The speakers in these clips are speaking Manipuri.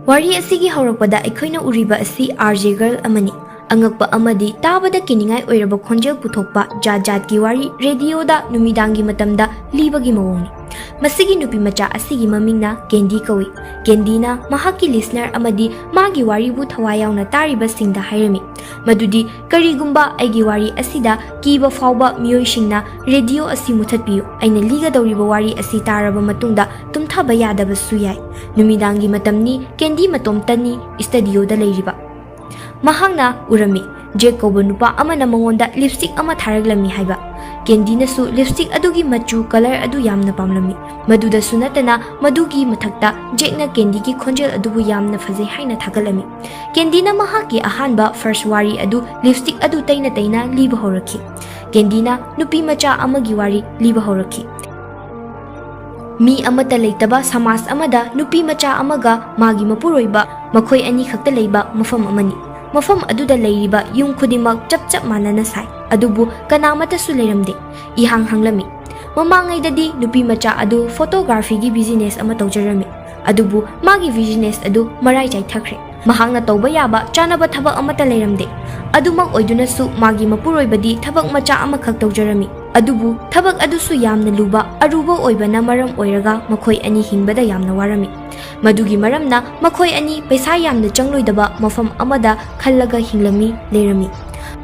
Wari asigi haurakpada aikhoina uriba asi RJ girl amani. Angakpa amadi tabada kiningai oiraba khonjel puthokpa jat-jat ki wari redio da numidangi matamda libagi mawongni. Masigi nupi macha asigi mamingna Candy kawi. Candy na mahaki listener amadi magi wari bu thawai yauna tariba singda hairami. Madudi karigumba aigi wari asida kiba fawba miyoi singna redio asi muthatpiyo. Aina liga dauriba wari asi taraba matungda tumthaba yadaba suyai. Numidangi matamni Candy matomtani studio da leiriba. Mahangna urami Jack kauba nupa amana mangonda lipstick ama tharaglami haiba. Candy nasu lipstick adugi machu color adu yamna pamlami. Maduda sunatana madugi mathakta Jack na Candy ki khonjel adubu yamna phajai haina thagalami. Candy na mahaki ahanba first wari adu lipstick adu taina liba horakhi. Candy na nupi macha amagi wari liba horakhi. Mi amata leitaba samas amada nupi macha amaga magi mapuroiba makhoi ani khakta leiba mafam amani. Mafam aduda leiriba yung khudimak chap manana sai adubu kanamata su leiramde ihang hanglami mamangai dadi nupi macha adu photography gi business ama tawjarami adubu magi business adu marai chai thakre mahangna tawba yaba chanaba thabak amata leiramde adumak oiduna su magi mapuroibadi thabak macha ama khak tawjarami adubu thabak adu su yamna luba aruba oibana maram oiraga makhoi ani hingbada yamna warami Madugi maramna makhoi ani paisa yamna changloidaba mafam amada khallaga hinglami leirami.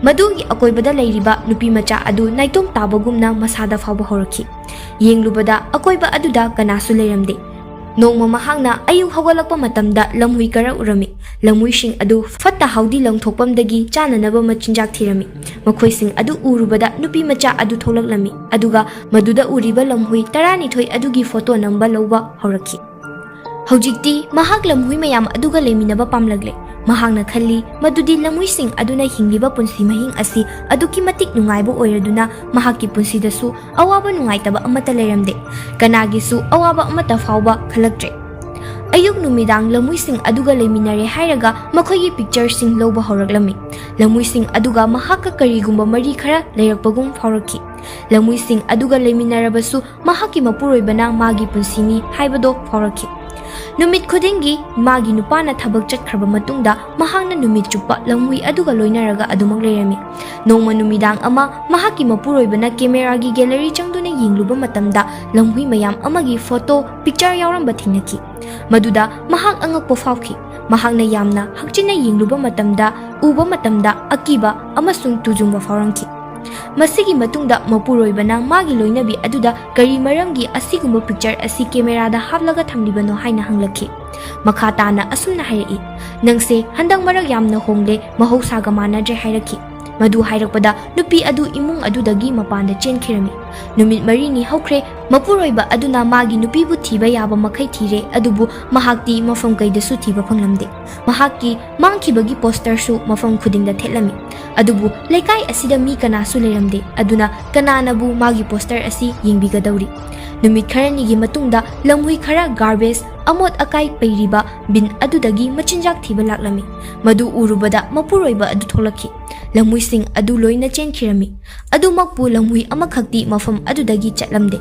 Madugi akoibada leiriba nupi macha adu naitom tabagumna masada fawba horakhi. Yenglubada akoiba aduda kanasu leiramde. Nongma mahangna ayung hawalakpa matamda lamhui kara urami. Lamhui sing adu fatta haudi langthokpamdagi chananaba machinjak thirami. Makhoi sing adu urubada nupi macha adu tholaklami. Aduga maduda uriba lamhui tarani thoi adugi photo namba lawba horakhi. Haujikti mahak lamhui mayam aduga leminaba pamlagle. Mahangna khalli madudi lamhui sing aduna hingliba punsi mahing asi aduki matik nungaibo oiraduna mahaki punsi dasu awaba nungaitaba amata leiramde. Kanagi su awaba amata fawba khalaktre. Ayuk numidang lamhui sing aduga leminare hairaga makhoigi picture sing lawba horaklami. Lamhui sing aduga mahaka karigumba mari khara leirakpagum fawrakhi. Lamhui sing aduga leminarabasu mahaki mapuroibana magi punsini haibado fawrakhi. Numit khudingi magi nupana thabak chatkraba matungda mahangna numit chupa lamhui aduga loinaraga adumang leirami. Nongma numidang ama mahaki mapuroibana camera gi gallery changduna yingluba matamda lamhui mayam amagi photo picture yauramba thingnaki. Maduda mahak angakpo fawki. Mahangna yamna hakchina yingluba matamda uba matamda akiba amasung tujungba fawrangki. Masigi matungda mapuroibana magi loinabi aduda kari maramgi asigumba picture asi camera da haplaga thamlibano haina hanglakhi. Makhatana asumna hairi. Nangse handang marak yamna hongle mahausaga manadre hairakhi. Madu hairakpada nupi adu imung adudagi mapanda chenkhirami. Numit marini haukre mapuroiba aduna magi nupi bu thiba yaba makhai thire adubu mahakti mafam kaidasu thiba phanglamde. Mahaki mangkhibagi poster su mafam khudingda thelami. Adubu laikai asida mi kanasu leiramde aduna kananabu magi poster asi yengbigadawri. Numit kharanigi matungda lamhui khara garbage amot akai peiriba bin adudagi machinjak thiba laklami. Madu urubada mapuroiba adu tholakhi. Lamhui sing adu loina chenkhirami. Adu makpu lamhui amakhakti mafam adudagi chatlamde.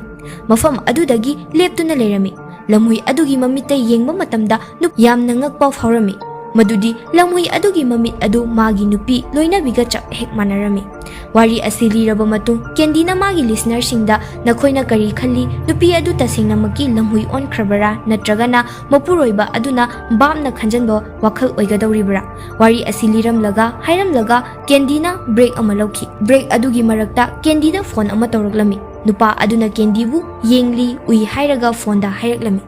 Mafam adudagi leptuna leirami. Lamhui adugi mamitai yengba matamda nup yamna ngakpa fawrami. Madudi lamhui adugi mamit adu magi nupi loina biga chap hek manarami. Wari asili raba matung Candy na magi listener singda nakhoina kari khalli nupi adu tasingna maki lamhui on khrabara natragana mapuroiba aduna bamna khanjanbo wakhal oigadawribra. Wari asili ramlaga hairamlaga Candy na break ama lawki. Break adugi marakta Candy na phone ama tawraklami. Nupa aduna Candy bu yengli ui hairaga phone da hairaklami.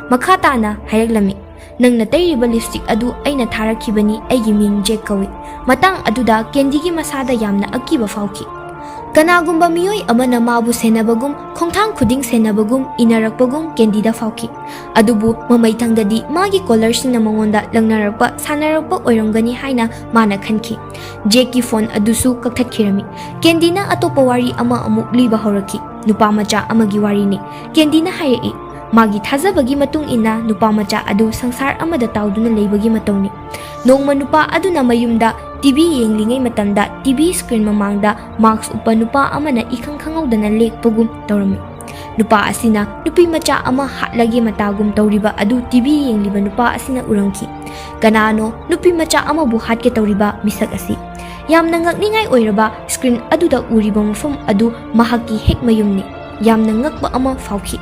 Makhatana hairaklami. Nang natayriba lipstick adu aina tharakhibani aigi ming Jack kawi. Matang aduda Candy gi masada yamna akiba fawki. Kanagumba miyoi amana mabu senabagum khongthang khuding senabagum inarakpagum Candy da fawki. Adubu mamaithangdadi magi collar singna mangonda langnarakpa sanarakpa oiramgani haina mana khanki. Jack ki phone adusu kakthakirami. Candy na atopa wari ama amuk liba horakhi. Nupa macha amagi wari ni. Candy na hayai. Magi thazabagi matung ina nupa macha adu sangsar amada tauduna leibagi matongni. Nongma nupa aduna mayumda TV yenglingai matamda TV screen mamangda mask upa nupa amana ikhang khangaudana lekpagum tawrami. Nupa asina nupi macha ama hatlagi matagum tawriba adu TV yengliba nupa asina uramki. Kanano nupi macha ama bu hatke tawriba misak asi. Yamna ngakningai oiraba screen aduda uriba mafam adu mahaki hek mayumni. Yamna ngakba ama fauki.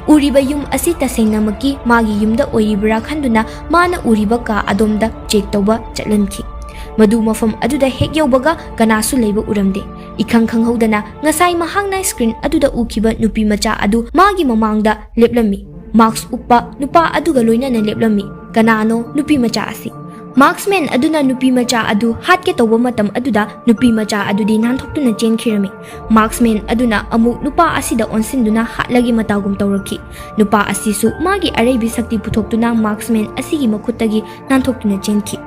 Uriba yum asi tasengnamakki magi yumda oiribra khanduna mana uriba ka adomda check tawba chatlanki. Madu mafam aduda hek yawbaga kanasu leiba uramde. Ikhang khanghaudana ngasai mahangna screen aduda ukiba nupi macha adu magi mamangda leplami. Marks uppa nupa aduga loinana leplami. Kanano nupi macha asi. Marksman aduna nupi macha adu hatke tawba matam aduda nupi macha adudi nanthoktuna chenkhirami. Marksman aduna amuk nupa asida onsinduna hatlagi matagum tawraki. Nupa asisu magi areibi sakti puthoktuna marksman asigi makhutagi nanthoktuna chenkhi.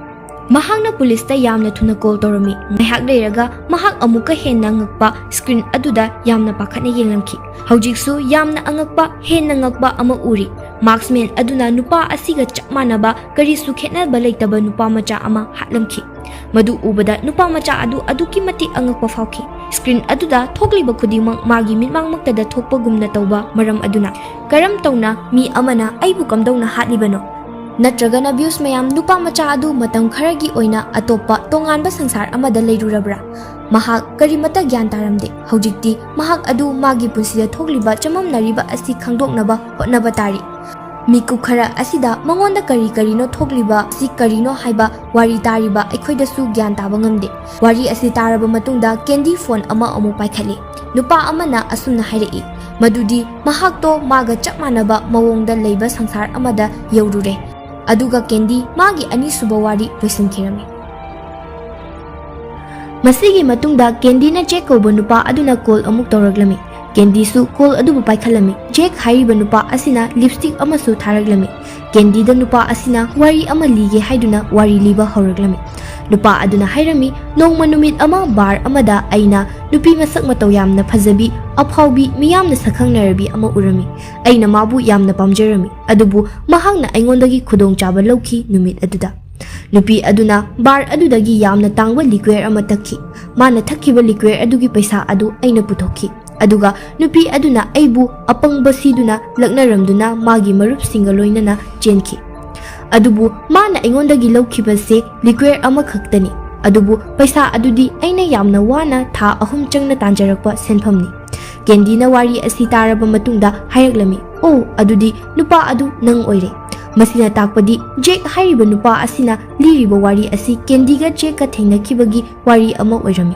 Mahangna police ta yamna thuna call torami. Mahak leiraga mahak amuka henna ngakpa screen aduda yamna pakhatna yenglamki. Haujiksu yamna angakpa henna ngakpa ama uri. Marksman aduna nupa asiga chapmanaba karisu khetnaba leitaba nupa macha ama hatlamki. Madu ubada nupa macha adu aduki mati angakpa fauki. Screen aduda thokliba khudimang magi mitmangmaktada thokpagumna tawba maram aduna. Karam tawna mi amana aibu kamdawna hatlibano. Natragana views mayam nupa macha adu matam kharagi oina atopa tonganba sangsar amada leirurabra. Mahak karimata gyan taramde. Haujikti mahak adu magi punsida thokliba chamamnariba asi khangdoknaba hotnaba tari. Miku khara asida mangonda karino thokliba si karino haiba wari tariba aikhoidasu gyan taba ngamde. Wari asi taraba matungda candy phone ama amu paikhale. Nupa amana asumna hairei. Madudi mahakto maga chapmanaba mawongda leiba sangsar amada yaurure. Aduga candy magi ani suba wari loisankhirami. Masigi matungda candy na check ko nupa aduna call amuk tawraglami. Candy su call adubu paikhalami. Jack hariba nupa asina lipstick amasu tharaglami. Candy da nupa asina wari ama lige haiduna wari liba horaglami. Nupa aduna hairami nongma numit ama bar amada aina nupi masak mataw yamna phajabi aphawbi miyamna sakhangnarabi ama urami. Aina mabu yamna pamjarami. Adubu mahangna aingondagi khudong chaba lawki numit aduda. Nupi aduna bar adudagi yamna tangwa liquor ama takhi. Mana thakhiba liquor adugi paisa adu aina puthokhi. Aduga nupi aduna aibu apangbasiduna laknaramduna magi marup singaloinana chenkhi. Adubu mana aingondagi lawkhibase liquor ama khaktani. Adubu paisa adudi aina yamna wana tha ahum changna tanjarakpa senphamni. Candy na wari asi taraba matungda hairaglami. Oh adudi nupa adu nang oire. Masina takpadi Jack hariba nupa asina liriba wari asi Candy ga Jack ka thengnakibagi wari ama oirami.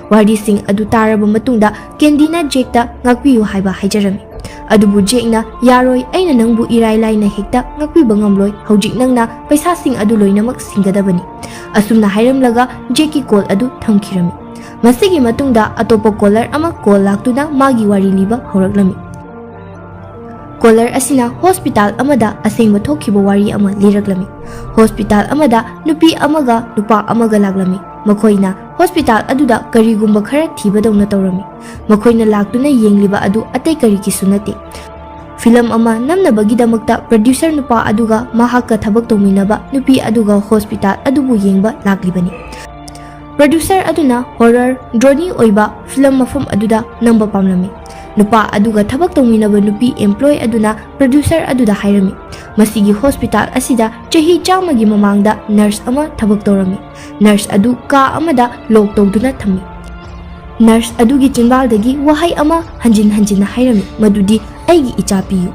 Wari sing adu taraba matungda Candy na Jack ta ngakpiyu haiba haijarami. Adubu Jack na yaroi aina nangbu irailai na hekta ngakpiba ngamloi haujik nangna paisa sing adu loinamak singgadabani. Asumna hairamlaga Jack ki call adu thamkhirami. Masigi matungda atopa caller ama call laktuna magi wari liba horaglami. Caller asina hospital amada asengba thokhiba wari ama liraglami. Hospital amada nupi amaga nupa amaga laglami. Makoina hospital aduda karigumba khara thibadawna tawrami. Makoina laktuna yengliba adu atay kariki sunate. Film ama namnabagidamakta producer nupa aduga mahakka thabak tawminaba nupi aduga hospital adubu yengba laglibani. Producer aduna horror drone oiba film mafum aduda namba pamlami. Nupa aduga thabak tawminaba nupi employee aduna producer aduda hairami. Masigi hospital asida chahi chamagi mamangda nurse ama thabak tawrami. Nurse adu ka amada lok tawduna thammi. Nurse adugi chinbaldagi wahai ama hanjin hairami madudi aigi icha piyu.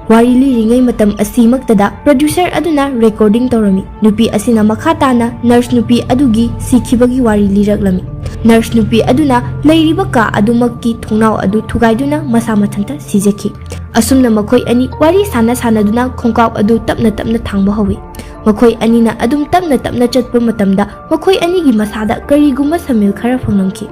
Wari liringai matam asimaktada producer aduna recording tawrami. Nupi asina makhatana nurse nupi adugi sikhibagi wari liraglami. Nurse nupi aduna leiriba ka adumakki thongnau adu thugaiduna masa mathanta sijaki. Asumna makhoi ani wari sanaduna khongkap adu tapna thangba hawi. Makhoi anina adum tapna chatpa matamda makhoi anigi masada karigumba samil khara phanglamki.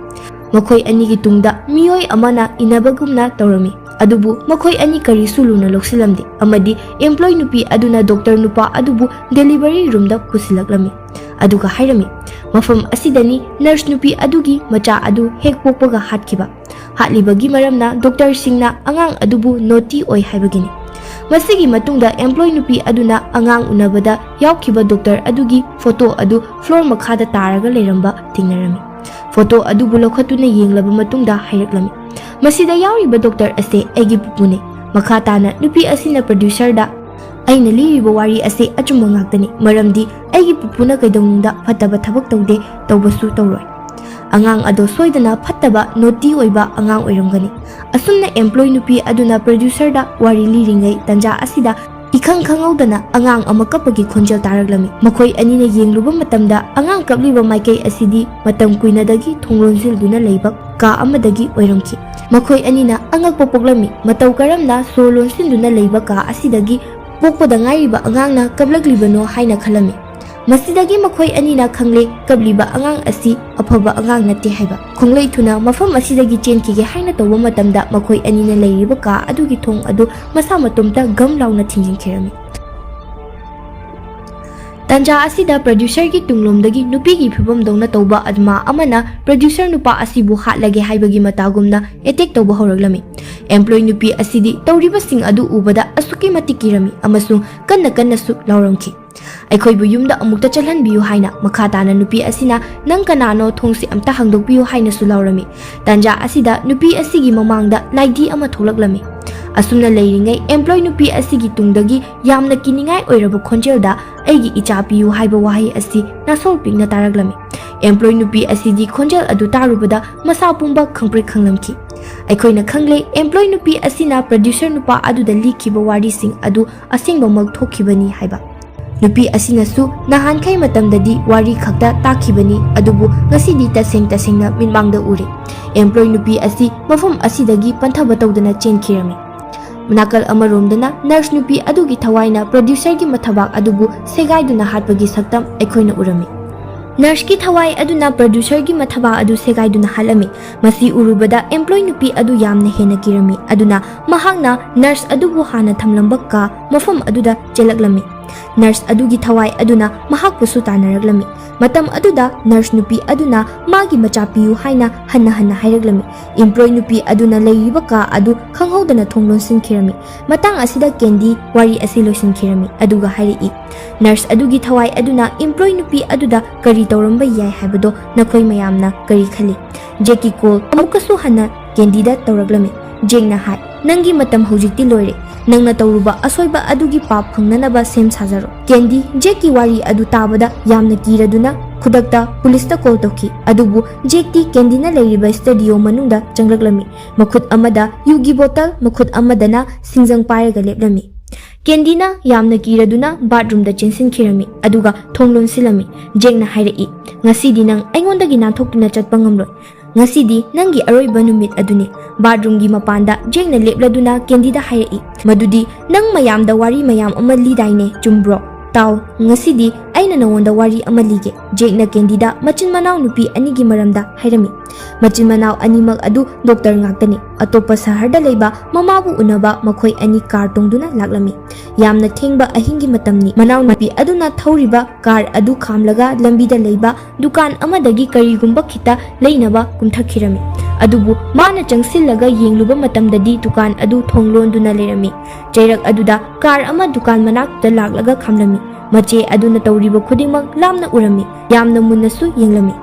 Makhoi anigi tungda miyoi amana inabagumna tawrami. Adubu makhoi ani kari suluna loksilamdi amadi employee nupi aduna doctor nupa adubu delivery room da pusilaklami. Aduga hairami mafam asidani nurse nupi adugi macha adu hek pokpaga hatkiba. Hatlibagi maramna doctor singna angang adubu noti oi haibagini. Masigi matungda employee nupi aduna angang unabada yaukhiba doctor adugi photo adu floor makhada taraga leramba tingnarami. Photo adubu lokhatuna yenglaba matungda hairaklami. Masida yauriba doctor ase aigi pupune. Makha tana nupi asina producer da aina liriba wari ase achumba ngaktani maramdi aigi pupuna kaidongda fataba thabak tawde tawbasu tawroi. Angang ado soidana fataba noti oiba angang oiramgani. Asumna employee nupi aduna producer da wari liringai tanja asida Ikang khangaudana angang ama kapagi khonjel taraglami. Makhoi anina yengluba matamda angang kapliba maikai asidi matam kuinadagi thonglonsil duna leibak ka amadagi oiramki. Makhoi anina angak popoklami matau karamna solonsil duna leibak ka asidagi pokpada ngairiba angangna kablaglibano haina khalami. Masidagi makhoi anina khangle kabliba angang asi afaba angang nate haiba. Khonglei thuna mafam asidagi chenkige haina tawba matamda makhoi anina leiriba ka adugi thong adu masa matumta gam launa thinjinkhirami. Tanja asida producer gi tunglomdagi nupi gi phibam dongna tawba adma amana producer nupa asibu hatlage haibagi matagumna attack tawba horaglami. Employee nupi asidi tawriba sing adu ubada asuki matikirami amasung kanna su lauramki. Aikhoibu yumda amukta chalhanbiyu haina makha tana nupi asina nang kanano thongsi amta hangdokbiyu haina su laurami. Tanja asida nupi asigi mamangda laidi ama tholaklami. Asumna leiringai employee nupi asigi tungdagi yamna kiningai oiraba khonjelda aigi icha piyu haiba wahi asi nasol pingna taraglami. Employee nupi asidi khonjel adu tarubada masa pumba khangpre khanglamki. Aikhoina khangle employee nupi asina producer nupa aduda likhiba wari sing adu asingba mag thokhibani haiba. Nupi asinasu nahankai matamdadi wari khakta takhibani adubu ngasidi tasengna minmangda uri. Employee nupi asi mafam asidagi panthaba tawdana chenkhirami. Nakal amaromdana nurse nupi adugi thawaina producer gi mathabak adubu segaiduna hatpagi saktam aikhoina urami. Nurse ki thawai aduna producer gi mathaba adu segaiduna halami. Masi urubada employee nupi adu yamna hena kirami. Aduna mahakna nurse adubu hana thamlambak ka mafam aduda chelaklami. Nurse adugi thawai aduna mahakpusu tanaraglami. Matam aduda nurse nupi aduna magi machapiyu haina hanna hairaglami. Employee nupi aduna leiriba ka adu khanghodana thonglonsin khirami. Matang asida kendi wari asi loisin khirami aduga hairi. Nurse adugi thawai aduna employee nupi aduda kari tawramba yai haibado nakhoi mayamna kari khali. Jeki call amukasu hanna kendida tawraglami. Jengna hai nangi matam hojikti loire. Nangna tawruba asoiba adugi pap phangnanaba sem sajaro. Kendi Jeki wari adu tabada yamna kiraduna khudakta police ta call tawki. Adubu Jeki kendina leiriba studio manungda changlaklami. Makhut amada yugi bottle makhut amadana singjang pairaga leplami. Kendina yamna kiraduna bathroom da chensin khirami aduga thonglon silami. Jengna hairei ngasidi nang aingondagi nanthokna chatpa ngamloi. Ngasidi nangi aroiba numit aduni bathroom gi mapanda jengna lepladuna kendida hairei madudi nang mayamda wari mayam ama lidaine chumbro taw ngasidi aina nawonda wari ama lige jengna kendida machin manaw nupi anigi maramda hairami machin manaw animak adu doctor ngaktani atopa saharda leiba mamabu unaba makhoi ani car tongduna laklami yamna thengba ahingi matamni manaw nupi aduna thoriba car adu khamlaga lambida leiba dukan amadagi karigumba khita leinaba kumthakhirami adubu mana changsillaga yengluba matamdadi dukan adu thonglonduna lerami jairak aduda car ama dukan manakta laklaga khamlami mache aduna tawriba khudingmak lamna urami yamna munnasu yenglami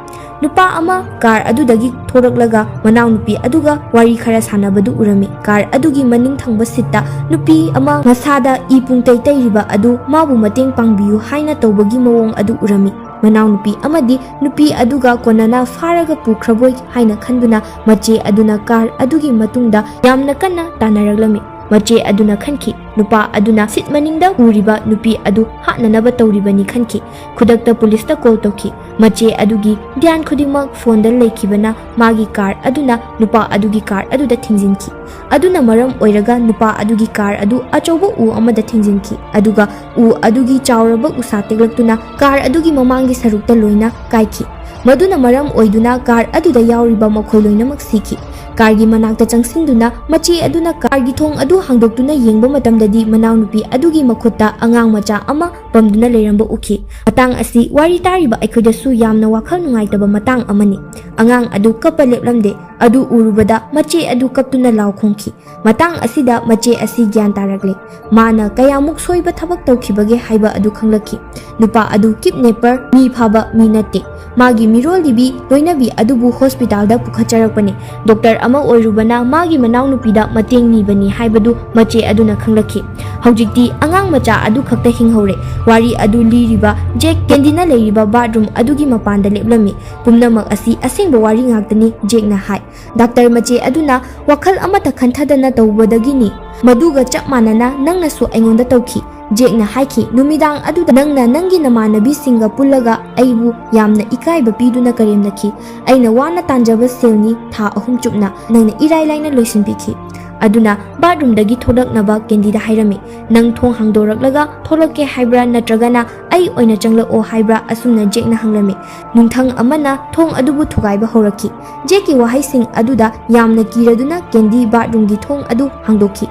nupa ama car adudagi thoraklaga manaw nupi aduga wari khara sanabadu urami car adugi maning thangba sitta nupi ama masada ipung taitayriba adu mabu mateng pangbiyu haina tawbagi mawong adu urami manaw nupi amadi nupi aduga konana faraga pukhraboi haina khanduna mache aduna car adugi matungda yamna kanna tanaraglami mache aduna khanki nupa aduna sit maningda uriba nupi adu hananaba tawribani khanki khudakta police ta call tawki mache adugi dhyan khudingmak phone da lekhibana magi car aduna nupa adugi car aduda thingjinki aduna maram oiraga nupa adugi car adu achauba u amada thingjinki aduga u adugi chauraba usa teglaktuna car adugi mamangi sarukta loina kaiki maduna maram oiduna car aduda yauriba makhoi loinamak siki Kargi manakta changsinduna machi aduna kargi thong adu hangdoktuna yengba matamdadi manaw nupi adugi makhutta angang macha ama pamduna leiramba ukhi matang asi wari tariba aikhoidasu yamna wakhal nungaitaba matang amani angang adu kapa leplamde adu urubada machi adu kaptuna lawkhongki matang asida machi asi gyan taragle mana kayamuk soiba thabak tawkhibage haiba adu khanglaki nupa adu kidnapper mi phaba mi nate magi mirolibi loinabi adubu hospital da pukhacharakpani doctor ama oirubana magi manau nupida mateng nibani haibadu mache aduna khanglakhi hojikti angang macha adu khakta hinghore wari adu liriba Jack Kendina leiriba bathroom adugi mapanda leplami pumnamak asi asengba wari ngaktani Jack na hai doctor mache aduna wakhal amata khanthadana tawbadagini maduga chap manana nangna su aingonda tawki Jack na haiki numidang aduda nangna nangi namanabi singa pullaga aibu yamna ikaiba piduna karemnaki aina wana tanjaba selni tha ahum chupna nangna irai laina loisinpiki aduna bathroom dagi thodaknaba Kendida hairami nang thong hangdoraklaga tholokke haibra natragana ai oina changla o haibra asumna Jack na hanglami nungthang amana thong adubu thugaiba horaki Jack ki wahai sing aduda yamna kiraduna Kendi bathroom gi thong adu hangdokhi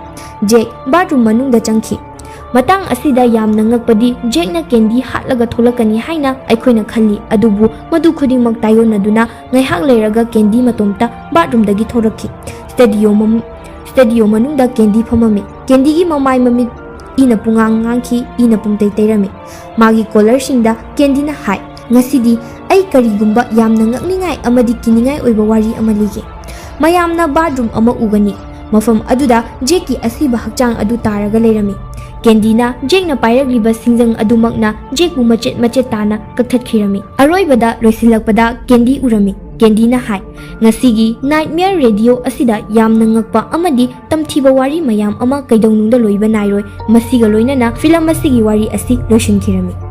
Jack bathroom manungda changki matang asida yamna ngakpadi Jack na Kendi hatlaga tholakani haina aikhoina khalli adubu madu khudingmak tayonaduna ngaihak leiraga Kendi matomta bathroom dagi thorakhi Studio manungda Kendi phamami Kendi gi mamai mami ina pungang ngangki ina pungtei teirami magi collar singda Kendi na hai ngasidi ai karigumba yamna ngakningai amadi kiningai oiba wari amalige mayamna bathroom ama ugani mafam aduda Jack ki asiba hakchang adu taraga leirami Kendina Jack na pairagliba singjang adumakna Jack bu machet tana kakthakirami aroibada loisilakpada Kendi urami Kendina hai ngasigi nightmare radio asida yamna ngakpa amadi tamthiba wari mayam ama kaidawnungda loiba nairoi masiga loinana film asigi wari asi loishinkirami